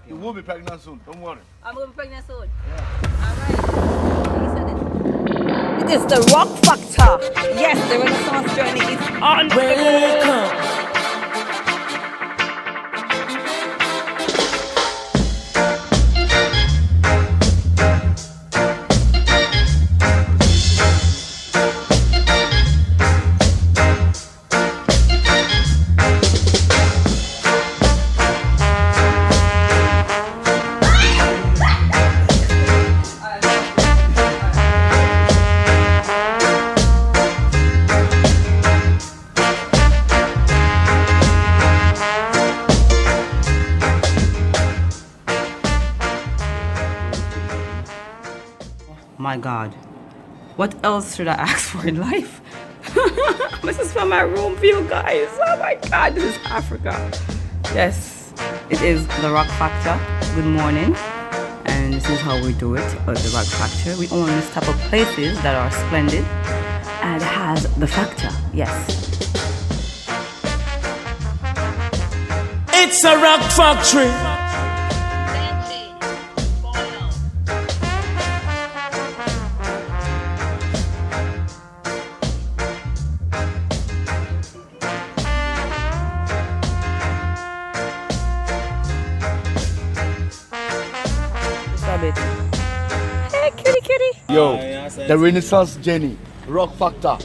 You will be pregnant soon, don't worry. I'm going to be pregnant soon. Yeah. Alright. It is the rock factor. Yes, the Renaissance journey is on. Welcome. My God, what else should I ask for in life? This is from my room view, guys. Oh my God, this is Africa. Yes, it is the Rock Factor. Good morning, and this is how we do it. The Rock Factor. We own this type of places that are splendid, and it has the factor. Yes. It's a rock factory. Hey, kitty, kitty. Yo, the Renaissance journey, Rock Factor.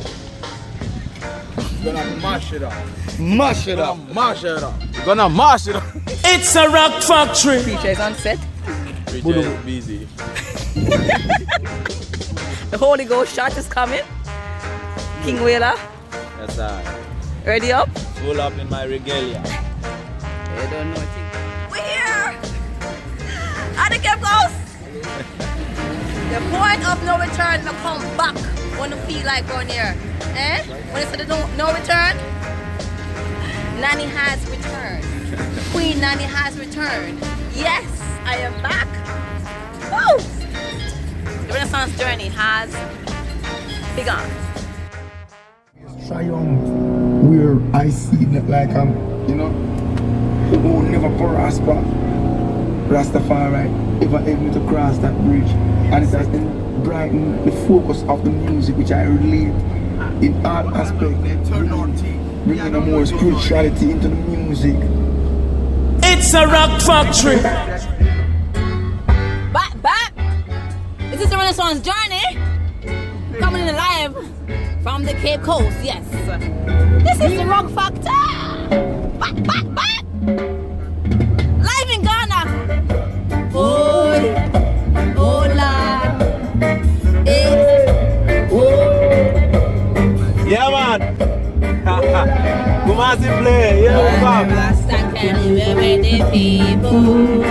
We're gonna mash it up. Mash it up. Mash it up. We're gonna mash it up. It's a rock factory. Preacher is on set. Preacher is busy. The Holy Ghost shot is coming. King Whaler, Yes, sir. ready up? Full up in my regalia. You don't know a thing. We're here! At the Cape Coast! The point of no return, I come back when you feel like going here. Eh? When it's the no return, Nanny has returned. Queen Nanny has returned. Yes, I am back. Woo! The Renaissance journey has begun. Triumph, where I see that like you know, who will never prosper. Rastafari ever helped me to cross that bridge, and it has been brightened the focus of the music, which I relate in all aspects, bringing a more spirituality into the music. It's a rock factory. Back! Is this the Renaissance journey? Coming in live from the Cape Coast, yes. This is the Rock Factor. Back! Live in Ghana. Oh Lord. Yeah, man. Come on, play. Yeah, come. Rasta can live with the people.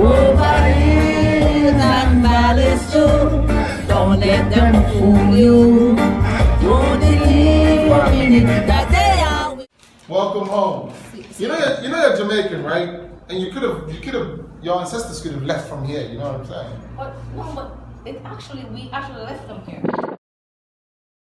Over hills and valleys too. Don't let them fool you. Don't believe for a minute that they are. Welcome home. You know you're Jamaican, right? And you could have, your ancestors could have left from here. You know what I'm saying? But it actually, we actually left them here.